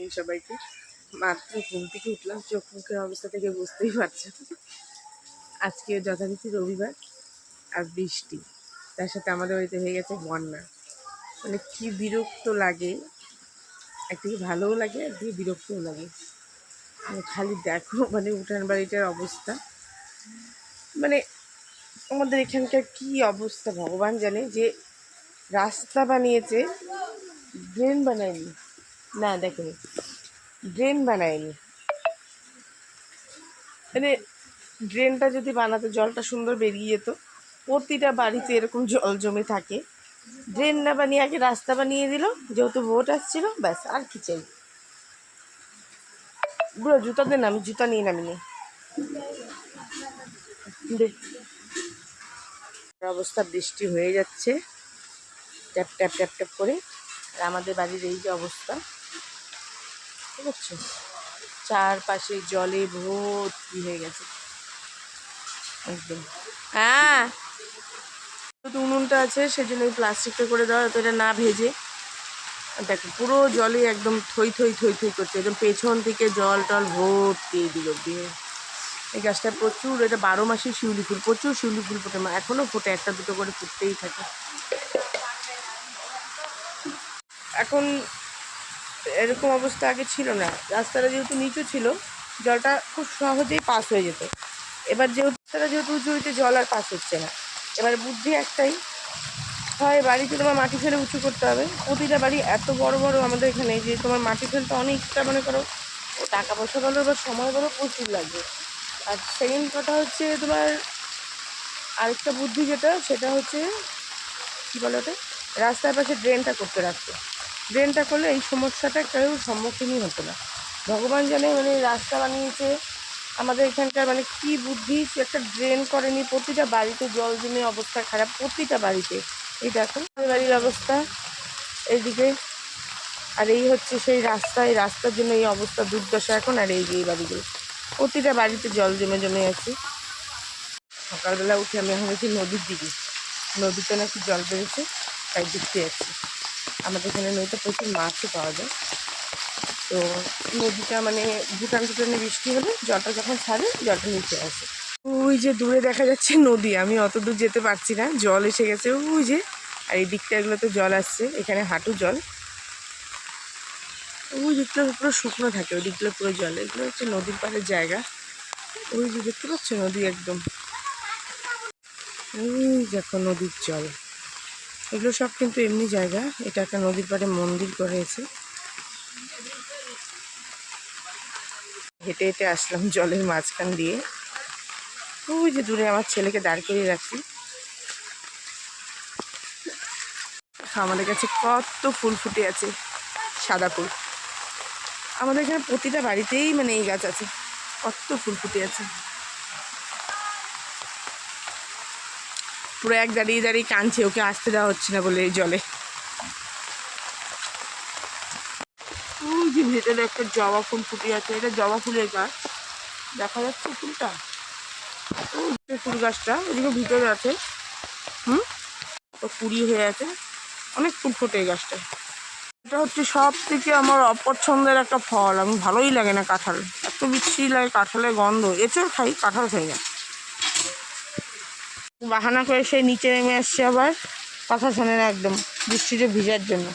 Morning সবাইকে। মাত্র ঘুম থেকে উঠলাম, চোখ মুখের অবস্থা থেকে বুঝতেই পারছো। আজকে যথারীতি রবিবার আর বৃষ্টি, তার সাথে আমাদের বাড়িতে হয়ে গেছে বন্যা। মানে কি বিরক্ত লাগে, একদিকে ভালোও লাগে একদিকে বিরক্তও লাগে। মানে খালি দেখো মানে উঠান বাড়িটার অবস্থা, মানে আমাদের এখানকার কি অবস্থা ভগবান জানে। যে রাস্তা বানিয়েছে, ড্রেন বানায়নি, না দেখেনি ড্রেন বানায়নি। মানে ড্রেনটা যদি বানাতো জলটা সুন্দর বেরিয়ে যেত। প্রতিটা বাড়িতে এরকম জল জমে থাকে, ড্রেন না বানিয়ে আগে রাস্তা বানিয়ে দিল, যেহেতু ভোট আসছিল ব্যাস। আর কি চাই? বুড়ো জুতা দেন, আমি জুতা নিয়ে নামিনি দে। অবস্থা, বৃষ্টি হয়ে যাচ্ছে ট্যাপ ট্যাপ ট্যাপ ট্যাপ করে। আর আমাদের বাড়ির এই যে অবস্থা, ঠিক আছে, চারপাশে জলে ভর্তি হয়ে গেছে একদম। হ্যাঁ, উনুনটা আছে সেজন্য ওই প্লাস্টিকটা করে দেওয়া, তো এটা না ভেজে দেখো পুরো জলে একদম থই থই থই থই করছে, একদম পেছন থেকে জল টল ভর্তি দিল দিয়ে। এই গাছটা প্রচুর, এটা 12 মাসে শিউলি ফুল, প্রচুর শিউলি ফুল ফোটে, এখনও ফোটে, একটা দুটো করে ফুটতেই থাকে। এখন এরকম অবস্থা আগে ছিল না, রাস্তাটা যেহেতু নিচু ছিল জলটা খুব সহজেই পাস হয়ে যেত। এবার যেহেতু উঁচু হইতে জল আর পাস হচ্ছে না। এবার বুদ্ধি একটাই, হয় বাড়িতে তোমার মাটি ফেলে উঁচু করতে হবে। প্রতিটা বাড়ি এত বড় বড় আমাদের এখানে যে তোমার মাটি ফেলতে অনেকটা, মনে করো ও টাকা পয়সা বলো বা সময় বলো প্রচুর লাগবে। আর সেকেন্ড কথা হচ্ছে তোমার আরেকটা বুদ্ধি যেটা, সেটা হচ্ছে কী বলো ওটা, রাস্তার পাশে ড্রেনটা করতে রাখতো। ড্রেনটা করলে এই সমস্যাটা কেউ সম্মুখীনই হতো না। ভগবান জানে, মানে রাস্তা বানিয়েছে আমাদের এখানকার, মানে কি বুদ্ধি, একটা ড্রেন করেনি। প্রতিটা বাড়িতে জল জমে অবস্থা খারাপ, প্রতিটা বাড়িতে। এই দেখো বাড়ির অবস্থা এইদিকে, আর এই হচ্ছে সেই রাস্তা, এই রাস্তার জন্য এই অবস্থা দুর্দশা এখন। আর এই যে এই বাড়িগুলো, প্রতিটা বাড়িতে জল জমে জমে আছে। সকালবেলা উঠে আমি এখন হচ্ছে নদীর দিকে, নদীতে নাকি জল বেড়েছে, তাই দেখতে যাচ্ছি। আমাদের এখানে নদীতে প্রচুর মাছও পাওয়া যায়। তো নদীটা মানে ভুটানে বৃষ্টি হলে জলটা যখন ছাড়ে জলটা নিচে আসে। ওই যে দূরে দেখা যাচ্ছে নদী, আমি অত দূর যেতে পারছি না, জল এসে গেছে ওই যে। আর এই দিকটা এগুলোতে জল আসছে, এখানে হাঁটু জল। ওই দিকগুলো পুরো শুকনো থাকে, ওই দিকগুলো পুরো জল। এগুলো হচ্ছে নদীর পাড়ের জায়গা। ওই যে দেখতে পাচ্ছ নদী একদম, ওই দেখো নদীর জল। এগুলো সব কিন্তু এমনি জায়গা। এটা একটা নদীর পাড়ে মন্দির করেছে। হেঁটে হেঁটে আসলাম জলের মাঝখান দিয়ে। ওই যে দূরে আমার ছেলেকে দাঁড় করিয়ে রাখছি। আমাদের কাছে কত ফুল ফুটে আছে, সাদা ফুল। আমাদের এখানে প্রতিটা বাড়িতেই মানে এই গাছ আছে, কত ফুল ফুটে আছে। পুরো এক দাঁড়িয়ে দাঁড়িয়ে কাঁদছে, ওকে আসতে দেওয়া হচ্ছে না বলে এই জলে। ওই যে ভেতরে একটা জবা ফুল ফুটে আছে, এটা জবা ফুলের গাছ, দেখা যাচ্ছে ফুলটা। ওই ফুল গাছটা ওদিকে ভিতরে আছে, তো কুড়ি হয়ে আছে, অনেক ফুল ফোটে এই গাছটায়। এটা হচ্ছে সব থেকে আমার অপছন্দের একটা ফল, আমি ভালোই লাগে না কাঁঠাল, এত বিশ্রী লাগে কাঁঠালের গন্ধ। এঁচড় খাই, কাঁঠাল খাই না। বাহানা করে সেই নিচে নেমে আসছে, আবার কথা শোনে না একদম, বৃষ্টিতে ভিজার জন্য,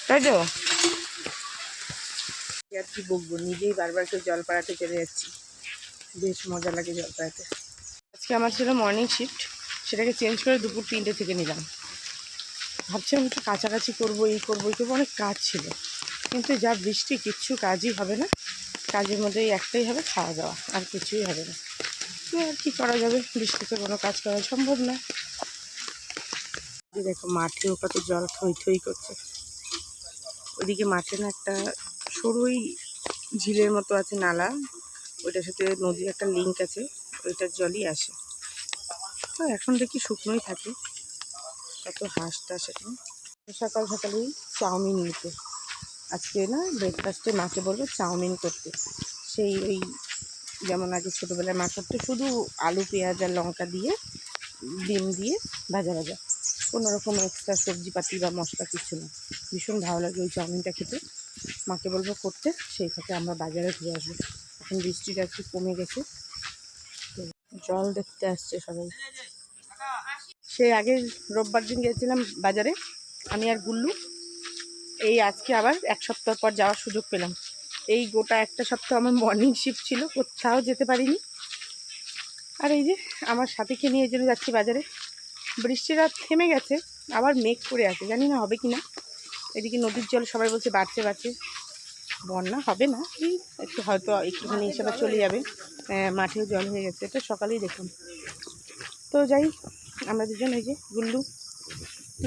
তাই তো। আর কি বকবো, নিজেই বারবার করে জল পাড়াতে চলে যাচ্ছি, বেশ মজা লাগে জল পাড়াতে। আজকে আমার ছিল মর্নিং শিফট, সেটাকে চেঞ্জ করে দুপুর 3টে থেকে নিলাম। ভাবছিলাম একটু কাছাকাছি করবো, এই করবো অনেক কাজ ছিল, কিন্তু যা বৃষ্টি কিচ্ছু কাজই হবে না। কাজের মধ্যে একটাই হবে, খাওয়া দাওয়া, আর কিছুই হবে না। তো আর কি করা যাবে, বৃষ্টিতে কোনো কাজ করা সম্ভব না। দেখো মাঠেও কত জল থই থই করছে। ওইদিকে মাঠে না একটা সরুই ঝিলের মতো আছে, নালা, ওইটার সাথে নদীর একটা লিঙ্ক আছে, ওইটার জলই আসে। তো এখন দেখি শুকনোই থাকে, কত হাঁসটা সেখানে। সকাল সকালেই চাউমিন নিতে, আজকে না ব্রেকফাস্টে মাকে বলবো চাউমিন করতে। সেই ওই যেমন আগে ছোটোবেলায় মা করতে, শুধু আলু পেঁয়াজ আর লঙ্কা দিয়ে, ডিম দিয়ে ভাজা ভাজা, কোনো রকম এক্সট্রা সবজিপাতি বা মশলা কিছু না। ভীষণ ভালো লাগে ওই চাউমিনটা খেতে। মাকে বলবো করতে, সেই থেকে আমরা বাজারে ঘুরে আসবো। এখন বৃষ্টিটা একটু কমে গেছে, তো জল দেখতে আসছে সবাই। সেই আগের রোববার দিন গিয়েছিলাম বাজারে আমি আর গুল্লু, এই আজকে আবার এক সপ্তাহ পর যাওয়ার সুযোগ পেলাম। এই গোটা একটা সপ্তাহ আমার মর্নিং শিফট ছিল, কোথাও যেতে পারিনি। আর এই যে আমার সাথীকে নিয়ে জন্য যাচ্ছি বাজারে। বৃষ্টিটা থেমে গেছে, আবার মেঘ করে আছে, জানি না হবে কি না। এদিকে নদীর জল সবাই বলছে বাড়ছে বাড়ছে, বন্যা হবে না, এই একটু হয়তো একটুখানি হিসাবে চলে যাবে। মাঠেও জল হয়ে গেছে, এটা সকালেই দেখলাম। তো যাই, আমরা দুজন এই যে গুল্লু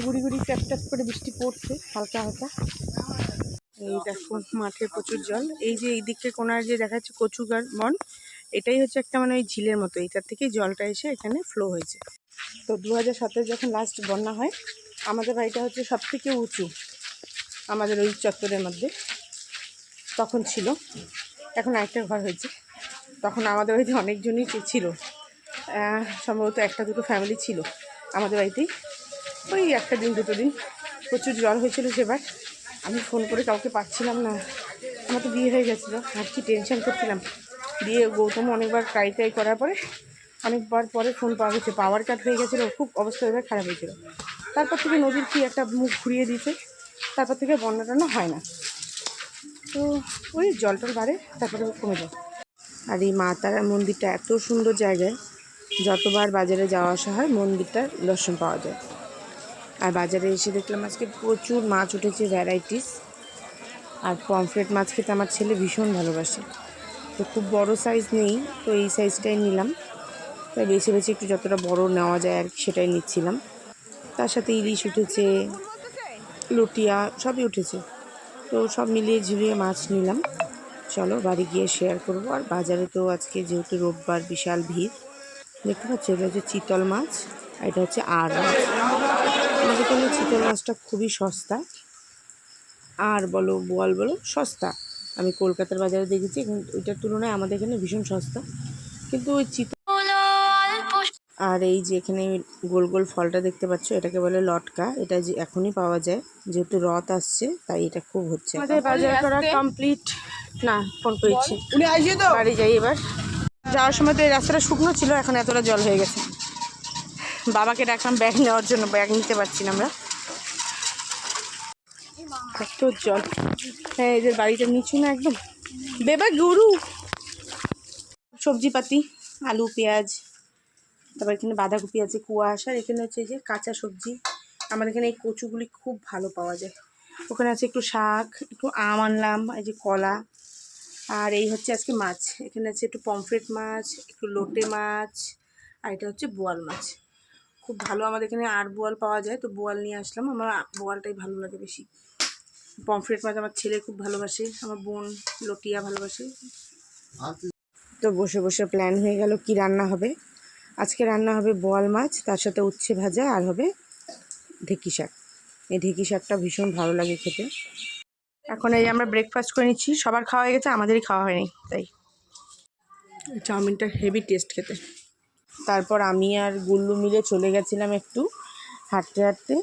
গুড়ি গুড়ি ট্যাপ ট্যাপ করে বৃষ্টি পড়ছে হালকা হালকা। এই দেখো মাঠে প্রচুর জল। এই যে এই দিকে কোনার যে দেখা যাচ্ছে কচুগার বন, এটাই হচ্ছে একটা মানে ওই ঝিলের মতো, এটার থেকেই জলটা এসে এখানে ফ্লো হয়েছে। তো 2017 যখন লাস্ট বন্যা হয়, আমাদের বাড়িটা হচ্ছে সব থেকে উঁচু আমাদের ওই চত্বরের মধ্যে, তখন ছিল। এখন আরেকটা ঘর হয়েছে। তখন আমাদের বাড়িতে অনেকজনই ছিল, সম্ভবত একটা দুটো ফ্যামিলি ছিল আমাদের বাড়িতেই। ওই একটা দিন দুটো দিন প্রচুর জল হয়েছিল সেবার। আমি ফোন করে কাউকে পাচ্ছিলাম না, আমার তো বিয়ে হয়ে গেছিলো, আর কি টেনশন করছিলাম। দিয়ে গৌতম অনেকবার ট্রাই করার পরে অনেকবার পরে ফোন পাওয়া গেছে, পাওয়ার কাট হয়ে গেছিলো, খুব অবস্থা এবার খারাপ হয়েছিল। তারপর থেকে নদীর কি একটা মুখ ঘুরিয়ে দিয়েছে, তারপর থেকে বন্যা টন্যা হয় না। তো ওই জল টল বাড়ে, তারপরে কমে যায়। আর এই মা তারার মন্দিরটা এত সুন্দর জায়গায়, যতবার বাজারে যাওয়া আসা হয় মন্দিরটার দর্শন পাওয়া যায়। আর বাজারে এসে দেখলাম আজকে প্রচুর মাছ উঠেছে, ভ্যারাইটিস। আর পমফ্রেট মাছ খেতে আমার ছেলে ভীষণ ভালোবাসে, তো খুব বড় সাইজ নেই, তো এই সাইজটাই নিলাম। তাই বেছে বেছে একটু যতটা বড় নেওয়া যায় আর সেটাই নিচ্ছিলাম। তার সাথে ইলিশ উঠেছে, লুটিয়া সবই উঠেছে, তো সব মিলিয়ে ঝিলিয়ে মাছ নিলাম। চলো বাড়ি গিয়ে শেয়ার করব। আর বাজারে তো আজকে যেহেতু রোববার বিশাল ভিড়, দেখতে পাচ্ছি এটা হচ্ছে চিতল মাছ, আর এটা হচ্ছে আর মাছ। আমাদের এখানে চিতল মাছটা খুবই সস্তা, আর বলো বোয়াল বলো সস্তা। আমি কলকাতার বাজারে দেখেছি, ওইটার তুলনায় আমাদের এখানে ভীষণ সস্তা। কিন্তু ওই চিতল, আর এই যে এখানে গোল গোল ফলটা দেখতে পাচ্ছ, এটাকে বলে লটকা। এটা যে এখনই পাওয়া যায়, যেহেতু রথ আসছে তাই এটা খুব হচ্ছে। আমাদের বাজার করা কমপ্লিট। না ফোন পেয়েছি, বাড়ি যাই এবার। যাওয়ার সময় তো এই রাস্তাটা শুকনো ছিল, এখন এতটা জল হয়ে গেছে। বাবাকে ডাকলাম ব্যাগ নেওয়ার জন্য, ব্যাগ নিতে পারছি না আমরা, এত জল। হ্যাঁ এদের বাড়িটা নিচু না একদম, বেবা গরু। সবজিপাতি আলু পেঁয়াজ, তারপর এখানে বাঁধাকপি আছে কুয়াশ, আর এখানে হচ্ছে যে কাঁচা সবজি। আমাদের এখানে এই কচুগুলি খুব ভালো পাওয়া যায়। ওখানে আছে একটু শাক, একটু আম আনলাম, এই যে কলা। আর এই হচ্ছে আজকে মাছ, এখানে আছে একটু পমফ্রেট মাছ, একটু লোটে মাছ, আর এটা হচ্ছে বোয়াল মাছ। খুব ভালো আমাদের এখানে আর বোয়াল পাওয়া যায়, তো বোয়াল নিয়ে আসলাম। আমার বোয়ালটাই ভালো লাগে বেশি। পমফ্রেট মাছ আমার ছেলে খুব ভালোবাসে, আমার বোন লটিয়া ভালোবাসে। তো বসে বসে প্ল্যান হয়ে গেল কি রান্না হবে। আজকে রান্না হবে বোয়াল মাছ, তার সাথে উচ্ছে ভাজা, আর হবে ঢেঁকি শাক। এই ঢেঁকি শাকটা ভীষণ ভালো লাগে খেতে। এখন এই আমরা ব্রেকফাস্ট করে নিচ্ছি, সবার খাওয়া হয়ে গেছে, আমাদেরই খাওয়া হয়নি, তাই চাউমিনটা হেভি টেস্ট খেতে। তারপর আমি আর গুল্লু মিলে চলে গেছিলাম একটু হাঁটতে হাঁটতে,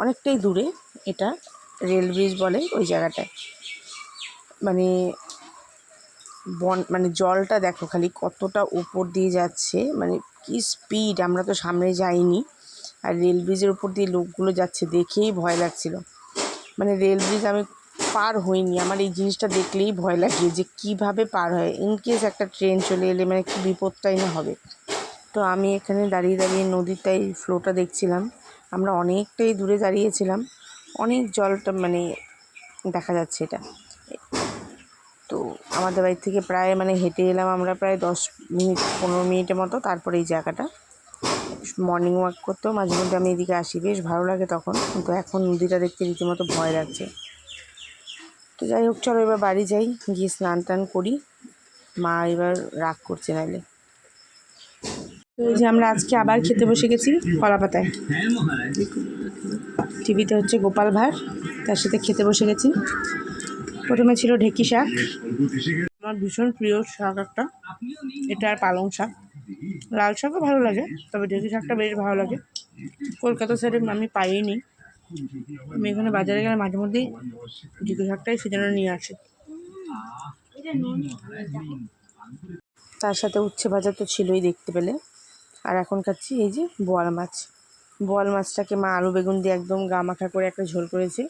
অনেকটাই দূরে। এটা রেল ব্রিজ বলে ওই জায়গাটায়। মানে মানে জলটা দেখো খালি কতটা উপর দিয়ে যাচ্ছে, মানে কি স্পিড, আমরা তো সামনে যাইনি। আর রেল ব্রিজের উপর দিয়ে লোকগুলো যাচ্ছে, দেখেই ভয় লাগছিল। মানে রেল ব্রিজ আমি পার হইনি, আমার এই জিনিসটা দেখলেই ভয় লাগে যে কিভাবে পার হয়, ইনকেস একটা ট্রেন চলে এলে মানে কি বিপদটাই না হবে। তো আমি এখানে দাঁড়িয়ে দাঁড়িয়ে নদীটাই ফ্লোটা দেখছিলাম। আমরা অনেকটাই দূরে দাঁড়িয়েছিলাম, অনেক জলটা মানে দেখা যাচ্ছে এটা। তো আমাদের বাড়ি থেকে প্রায় মানে হেঁটে এলাম আমরা প্রায় 10 মিনিট 15 মিনিটের মতো, তারপরে এই জায়গাটা। মর্নিং ওয়াক করতেও মাঝে মধ্যে আমি এদিকে আসি, বেশ ভালো লাগে তখন। কিন্তু এখন নদীটা দেখতে রীতিমতো ভয় লাগছে। তো যাই হোক, চলো এবার বাড়ি যাই, গিয়ে স্নান টান করি। মা এবার রাগ করছে নাহলে। তো এই যে আমরা আজকে আবার খেতে বসে গেছি কলা পাতায়। টিভিতে হচ্ছে গোপাল ভাঁড়, তার সাথে খেতে বসে গেছি। প্রথমে ছিল ঢেঁকি শাক, আমার ভীষণ প্রিয় শাক একটা, এটা আর পালং শাক। লাল শাকও ভালো লাগে, তবে ঢেঁকি শাকটা বেশ ভালো লাগে। কলকাতা সাইডে আমি পাইনি, আমি এখানে বাজারে গেলে মাঝে মধ্যেই ঝিঙে শাকটাই সেজন্য নিয়ে আসি। তার সাথে উচ্ছে ভাজা তো ছিলই দেখতে পেলে। আর এখন খাচ্ছি এই যে বোয়াল মাছ। বোয়াল মাছটাকে মা আলু বেগুন দিয়ে একদম গা মাখা করে একটা ঝোল করেছে,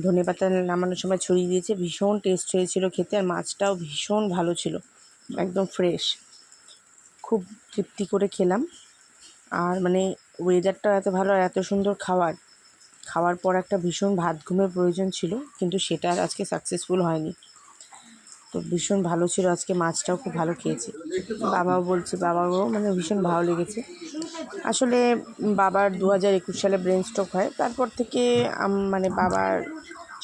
ধনেপাতা নামানোর সময় ছড়িয়ে দিয়েছে। ভীষণ টেস্ট হয়েছিল খেতে, আর মাছটাও ভীষণ ভালো ছিল, একদম ফ্রেশ। খুব তৃপ্তি করে খেলাম। আর মানে ওয়েদারটা এত ভালো আর এত সুন্দর খাওয়ার পর একটা ভীষণ ভাত ঘুমের প্রয়োজন ছিল, কিন্তু সেটা আর আজকে সাকসেসফুল হয়নি। তো ভীষণ ভালো ছিল আজকে, মাছটাও খুব ভালো খেয়েছি। বাবাও বলছে, বাবারও মানে ভীষণ ভালো লেগেছে। আসলে বাবার 2021 সালে ব্রেন স্ট্রোক হয়, তারপর থেকে মানে বাবার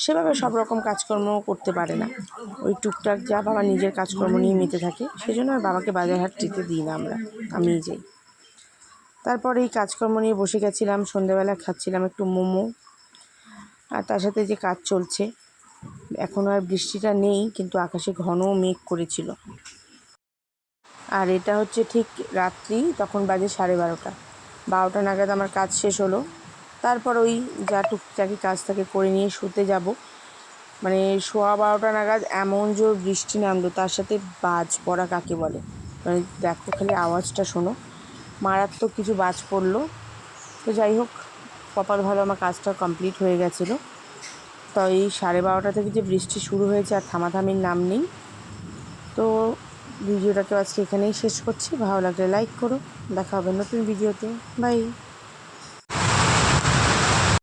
সেভাবে সব রকম কাজকর্ম করতে পারে না। ওই টুকটাক যা বাবা নিজের কাজকর্ম নিয়ে মেতে থাকে, সেজন্য আর বাবাকে বাজার হাট যেতে দিই না আমিই যাই। তারপর এই কাজকর্ম নিয়ে বসে গেছিলাম, সন্ধ্যেবেলা খাচ্ছিলাম একটু মোমো। আর তার সাথে যে কাজ চলছে, এখন আর বৃষ্টিটা নেই, কিন্তু আকাশে ঘন মেঘ করেছিল। আর এটা হচ্ছে ঠিক রাত্রি, তখন বাজে 12:30। 12টা নাগাদ আমার কাজ শেষ হলো। তারপর ওই যা টুকটাকি কাজ থাকে করে নিয়ে শুতে যাব। মানে 12:15 নাগাদ এমন জোর বৃষ্টি নামলো, তার সাথে বাজ পড়া কাকে বলে, মানে দেখো খালি আওয়াজটা শোনো, মারাত্মক কিছু বাজ পড়লো। তো যাই হোক, কপাল ভালো আমার কাজটা কমপ্লিট হয়ে গেছিলো। তো এই 12:30 থেকে যে বৃষ্টি শুরু হয়েছে আর থামাথামির নাম নেই। তো ভিডিওটাকে আজকে এখানেই শেষ করছি। ভালো লাগলে লাইক করো, দেখা হবে নতুন ভিডিওতে। বাই।